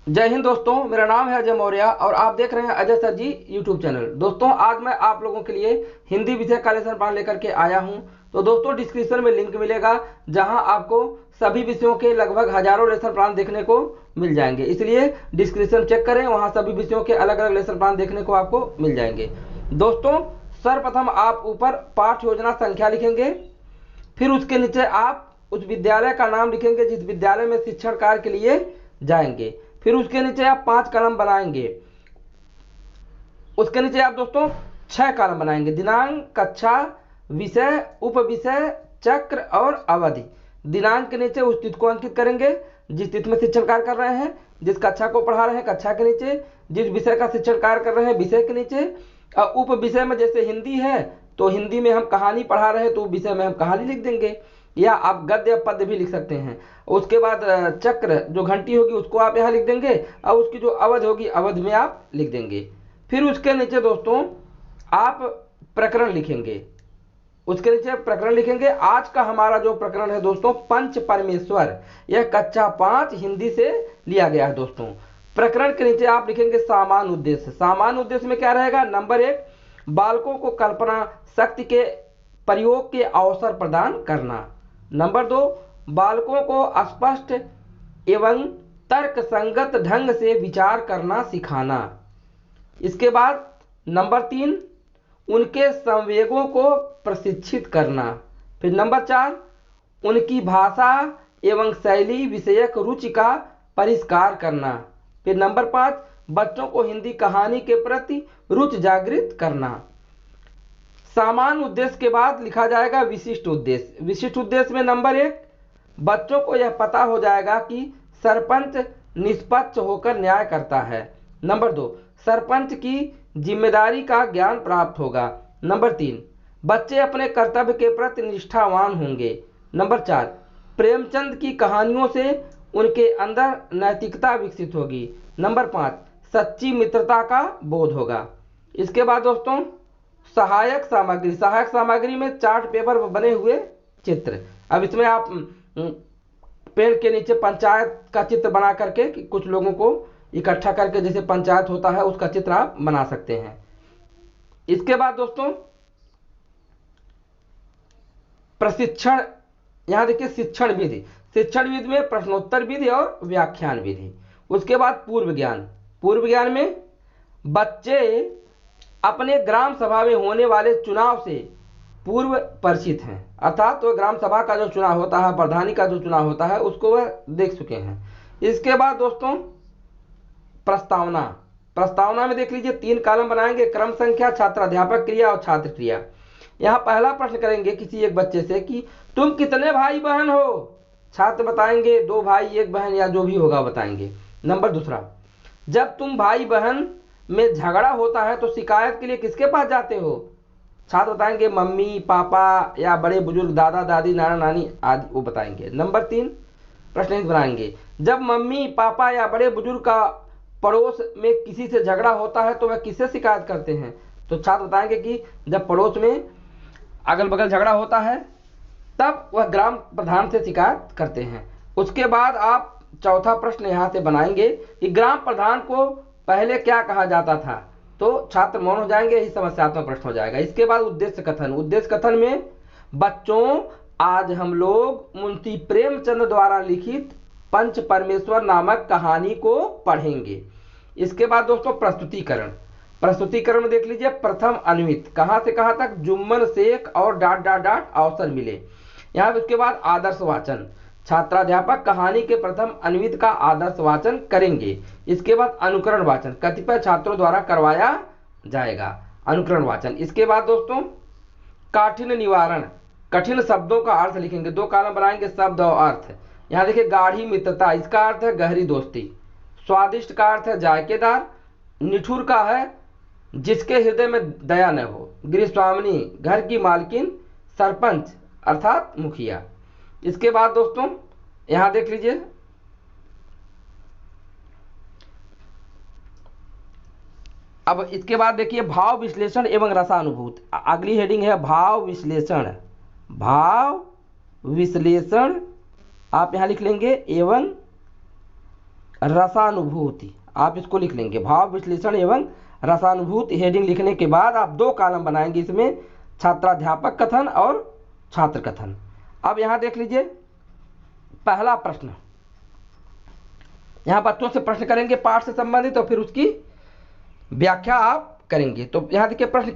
जय हिंद दोस्तों, मेरा नाम है अजय मौर्य और आप देख रहे हैं अजय सर जी यूट्यूब चैनल। दोस्तों, आज मैं आप लोगों के लिए हिंदी विषय का लेसन प्लान लेकर के आया हूं। तो दोस्तों, डिस्क्रिप्शन में लिंक मिलेगा जहां आपको सभी विषयों के लगभग हजारों लेसन प्लान देखने को मिल जाएंगे। इसलिए डिस्क्रिप्शन चेक करें, वहां सभी विषयों के अलग अलग लेसन प्लान देखने को आपको मिल जाएंगे। दोस्तों, सर्वप्रथम आप ऊपर पाठ योजना संख्या लिखेंगे, फिर उसके नीचे आप उस विद्यालय का नाम लिखेंगे जिस विद्यालय में शिक्षण कार्य के लिए जाएंगे। फिर उसके नीचे आप 5 कॉलम बनाएंगे। उसके नीचे आप दोस्तों 6 कॉलम बनाएंगे: दिनांक, कक्षा, विषय, उप विषय, चक्र और अवधि। दिनांक के नीचे उस तिथि को अंकित करेंगे जिस तिथि में शिक्षण कार्य कर रहे हैं, जिस कक्षा को पढ़ा रहे हैं कक्षा के नीचे, जिस विषय का शिक्षण कार्य कर रहे हैं विषय के नीचे। और उप विषय में जैसे हिंदी है तो हिंदी में हम कहानी पढ़ा रहे हैं तो विषय में हम कहानी लिख देंगे, या आप गद्य या पद्य भी लिख सकते हैं। उसके बाद चक्र जो घंटी होगी उसको आप यहाँ लिख देंगे और उसकी जो अवधि होगी अवधि में आप लिख देंगे। फिर उसके नीचे दोस्तों आप प्रकरण लिखेंगे। उसके नीचे प्रकरण लिखेंगे। आज का हमारा जो प्रकरण है दोस्तों, पंच परमेश्वर, यह कक्षा 5 हिंदी से लिया गया है दोस्तों। प्रकरण के नीचे आप लिखेंगे सामान्य उद्देश्य। सामान्य उद्देश्य में क्या रहेगा? नंबर 1, बालकों को कल्पना शक्ति के प्रयोग के अवसर प्रदान करना। नंबर 2, बालकों को स्पष्ट एवं तर्क संगत ढंग से विचार करना सिखाना। इसके बाद नंबर 3, उनके संवेगों को प्रशिक्षित करना। फिर नंबर 4, उनकी भाषा एवं शैली विषयक रुचि का परिष्कार करना। फिर नंबर 5, बच्चों को हिंदी कहानी के प्रति रुचि जागृत करना। सामान्य उद्देश्य के बाद लिखा जाएगा विशिष्ट उद्देश्य। विशिष्ट उद्देश्य में नंबर 1, बच्चों को यह पता हो जाएगा कि सरपंच निष्पक्ष होकर न्याय करता है। नंबर 2, सरपंच की जिम्मेदारी का ज्ञान प्राप्त होगा। नंबर 3, बच्चे अपने कर्तव्य के प्रति निष्ठावान होंगे। नंबर 4, प्रेमचंद की कहानियों से उनके अंदर नैतिकता विकसित होगी। नंबर 5, सच्ची मित्रता का बोध होगा। इसके बाद दोस्तों सहायक सामग्री। सहायक सामग्री में चार्ट पेपर पर बने हुए चित्र। अब इसमें आप पेड़ के नीचे पंचायत का चित्र बना करके कुछ लोगों को इकट्ठा करके जैसे पंचायत होता है उसका चित्र आप बना सकते हैं। इसके बाद दोस्तों प्रशिक्षण, यहां देखिए शिक्षण विधि। शिक्षण विधि में प्रश्नोत्तर विधि और व्याख्यान विधि। उसके बाद पूर्व ज्ञान। पूर्व ज्ञान में बच्चे अपने ग्राम सभा में होने वाले चुनाव से पूर्व परिचित हैं, अर्थात तो ग्राम सभा का जो चुनाव होता है, प्रधानी का जो चुनाव होता है उसको वह देख चुके हैं। इसके बाद दोस्तों प्रस्तावना। प्रस्तावना में देख लीजिए 3 कॉलम बनाएंगे: क्रम संख्या, छात्राध्यापक क्रिया और छात्र क्रिया। यहाँ पहला प्रश्न करेंगे किसी एक बच्चे से कि तुम कितने भाई बहन हो? छात्र बताएंगे 2 भाई 1 बहन या जो भी होगा बताएंगे। नंबर दूसरा, जब तुम भाई बहन में झगड़ा होता है तो शिकायत के लिए किसके पास जाते हो? छात्र बताएंगे मम्मी, पापा या बड़े बुजुर्ग, दादा दादी, नाना नानी आदि वो बताएंगे। नंबर 3 प्रश्न बनाएंगे, जब मम्मी, पापा या बड़े बुजुर्ग का पड़ोस में किसी से झगड़ा होता है तो वह किससे शिकायत करते हैं? तो छात्र बताएंगे कि जब पड़ोस में अगल बगल झगड़ा होता है तब वह ग्राम प्रधान से शिकायत करते हैं। उसके बाद आप चौथा प्रश्न यहाँ से बनाएंगे कि ग्राम प्रधान को पहले क्या कहा जाता था? तो छात्र मौन हो जाएंगे, यही समस्यात्मक प्रश्न हो जाएगा। इसके बाद उद्देश्य कथन। उद्देश्य कथन में बच्चों आज हम लोग मुंशी प्रेमचंद द्वारा लिखित पंच परमेश्वर नामक कहानी को पढ़ेंगे। इसके बाद दोस्तों प्रस्तुतिकरण। प्रस्तुतिकरण में देख लीजिए प्रथम अन्वित, कहां से कहां तक? जुम्मन शेख और ... अवसर मिले। यहाँ उसके बाद आदर्श वाचन। छात्राध्यापक कहानी के प्रथम अन्वित का आदर्श वाचन करेंगे। इसके बाद अनुकरण वाचन, कतिपय छात्रों द्वारा करवाया जाएगा अनुकरण वाचन। इसके बाद दोस्तों काठिन्य निवारण, कठिन शब्दों का अर्थ लिखेंगे। 2 कॉलम बनाएंगे, शब्द और अर्थ। यहाँ देखिए गाढ़ी मित्रता, इसका अर्थ है गहरी दोस्ती। स्वादिष्ट का अर्थ है जायकेदार। निठुर का है जिसके हृदय में दया न हो। गृहस्वामिनी घर की मालकिन। सरपंच अर्थात मुखिया। इसके बाद दोस्तों यहां देख लीजिए अब इसके बाद देखिए भाव विश्लेषण एवं रसानुभूति। अगली हेडिंग है भाव विश्लेषण। भाव विश्लेषण आप यहां लिख लेंगे एवं रसानुभूति, आप इसको लिख लेंगे। भाव विश्लेषण एवं रसानुभूति हेडिंग लिखने के बाद आप 2 कॉलम बनाएंगे इसमें, छात्राध्यापक कथन और छात्र कथन। अब यहाँ देख लीजिए पहला प्रश्न, यहाँ बच्चों से प्रश्न करेंगे पाठ से संबंधित और फिर उसकी व्याख्या आप करेंगे। तो यहाँ देखिए प्रश्न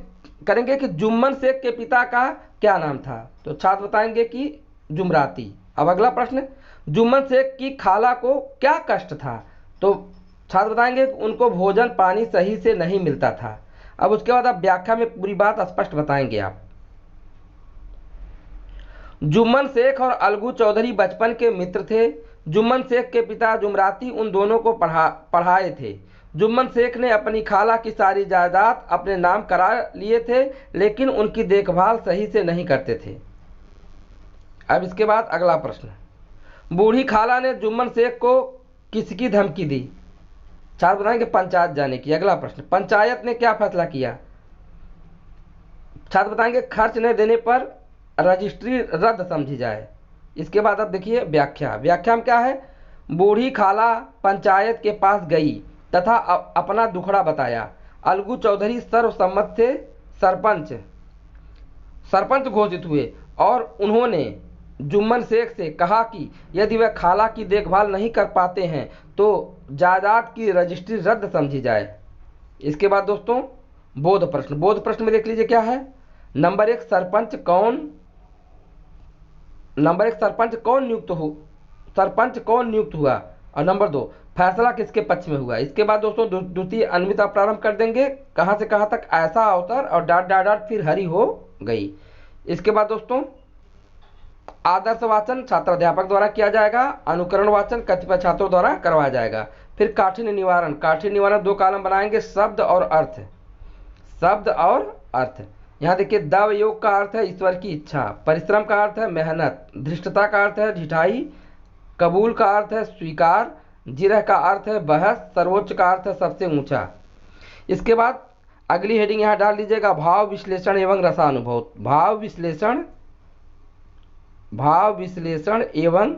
करेंगे कि जुम्मन शेख के पिता का क्या नाम था, तो छात्र बताएंगे कि जुमराती। अब अगला प्रश्न, जुम्मन शेख की खाला को क्या कष्ट था, तो छात्र बताएंगे कि उनको भोजन पानी सही से नहीं मिलता था। अब उसके बाद आप व्याख्या में पूरी बात स्पष्ट बताएंगे आप। जुम्मन शेख और अलगू चौधरी बचपन के मित्र थे। जुम्मन शेख के पिता जुमराती उन दोनों को पढ़ाए थे। जुम्मन शेख ने अपनी खाला की सारी जायदाद अपने नाम करा लिए थे, लेकिन उनकी देखभाल सही से नहीं करते थे। अब इसके बाद अगला प्रश्न, बूढ़ी खाला ने जुम्मन शेख को किसकी धमकी दी, छात्र बताएंगे पंचायत जाने की। अगला प्रश्न, पंचायत ने क्या फैसला किया, छात्र बताएंगे खर्च न देने पर रजिस्ट्री रद्द समझी जाए। इसके बाद अब देखिए व्याख्या। व्याख्या में क्या है, बूढ़ी खाला पंचायत के पास गई तथा अपना दुखड़ा बताया। अलगू चौधरी सर्वसम्मत से सरपंच घोषित हुए और उन्होंने जुम्मन शेख से कहा कि यदि वह खाला की देखभाल नहीं कर पाते हैं तो जायदाद की रजिस्ट्री रद्द समझी जाए। इसके बाद दोस्तों बोध प्रश्न। बोध प्रश्न में देख लीजिए क्या है, नंबर 1 सरपंच कौन नियुक्त हुआ, और नंबर 2 फैसला किसके पक्ष में हुआ। इसके बाद दोस्तों द्वितीय अन्विता प्रारंभ कर देंगे, कहां से कहां तक, ऐसा अवसर और डॉट डॉट डॉट फिर हरी हो गई। इसके बाद दोस्तों आदर्श वाचन छात्राध्यापक द्वारा किया जाएगा, अनुकरण वाचन कतिपय छात्रों द्वारा करवाया जाएगा। फिर काठिन्य निवारण 2 कॉलम बनाएंगे, शब्द और अर्थ। यहाँ देखिए दव योग का अर्थ है ईश्वर की इच्छा, परिश्रम का अर्थ है मेहनत, धृष्टता का अर्थ है ढिठाई, कबूल का अर्थ है स्वीकार, जिरह का अर्थ है बहस, सर्वोच्च का अर्थ है सबसे ऊंचा। इसके बाद अगली हेडिंग यहाँ डाल लीजिएगा, भाव विश्लेषण एवं रसानुभूत। भाव विश्लेषण एवं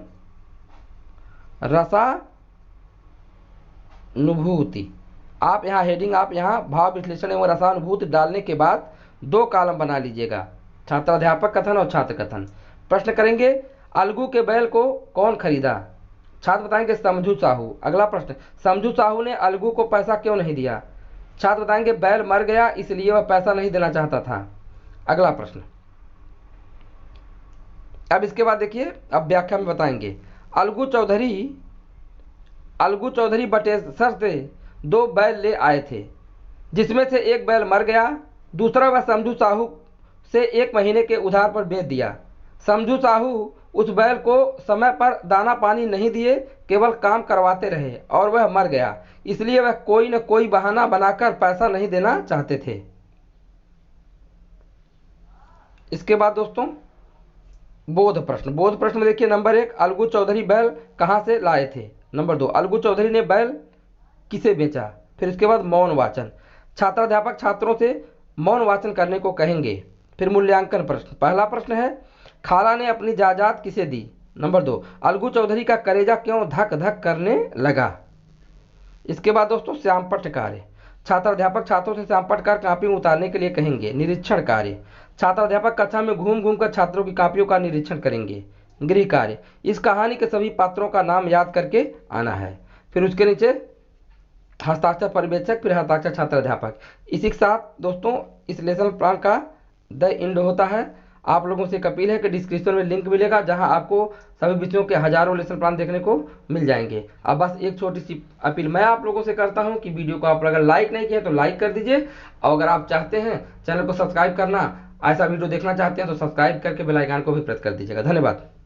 रसानुभूति। आप यहाँ हेडिंग भाव विश्लेषण एवं रसानुभूति डालने के बाद 2 कॉलम बना लीजिएगा, छात्राध्यापक कथन और छात्र कथन। प्रश्न करेंगे अलगू के बैल को कौन खरीदा, छात्र बताएंगे समझू साहू। अगला प्रश्न, समझू साहू ने अलगू को पैसा क्यों नहीं दिया, छात्र बताएंगे बैल मर गया इसलिए वह पैसा नहीं देना चाहता था। अगला प्रश्न। अब इसके बाद देखिए अब व्याख्या में बताएंगे, अलगू चौधरी बटेसर से 2 बैल ले आए थे, जिसमें से एक बैल मर गया, दूसरा वह समझू साहू से 1 महीने के उधार पर बेच दिया। समझू साहू उस बैल को समय पर दाना पानी नहीं दिए, केवल काम करवाते रहे और वह मर गया, इसलिए वह कोई न कोई बहाना बनाकर पैसा नहीं देना चाहते थे। इसके बाद दोस्तों बोध प्रश्न में देखिए, नंबर 1 अलगू चौधरी बैल कहां से लाए थे, नंबर 2 अलगू चौधरी ने बैल किसे बेचा। फिर इसके बाद मौन वाचन, छात्राध्यापक छात्रों से मौन वाचन करने को कहेंगे। फिर मूल्यांकन प्रश्न। पहला प्रश्न है खाला ने अपनी जायदाद किसे दी, नंबर 2 अलगू चौधरी का कलेजा क्यों धक धक करने लगा। इसके बाद दोस्तों श्यामपट्ट कार्य, छात्राध्यापक छात्रों से श्यामपट्ट कार्य कापी में उतारने के लिए कहेंगे। निरीक्षण कार्य, छात्राध्यापक कक्षा में घूम घूम कर छात्रों की कापियों का निरीक्षण करेंगे। गृह कार्य, इस कहानी के सभी पात्रों का नाम याद करके आना है। फिर उसके नीचे हस्ताक्षर पर्यवेक्षक, फिर हस्ताक्षर छात्राध्यापक। इसी के साथ दोस्तों इस लेसन प्लान का द एंड होता है। आप लोगों से एक अपील है कि डिस्क्रिप्शन में लिंक मिलेगा जहां आपको सभी विषयों के हजारों लेसन प्लान देखने को मिल जाएंगे। अब बस एक छोटी सी अपील मैं आप लोगों से करता हूं कि वीडियो को आप अगर लाइक नहीं किया तो लाइक कर दीजिए, और अगर आप चाहते हैं चैनल को सब्सक्राइब करना, ऐसा वीडियो देखना चाहते हैं तो सब्सक्राइब करके बेल आइकन को भी प्रेस कर दीजिएगा। धन्यवाद।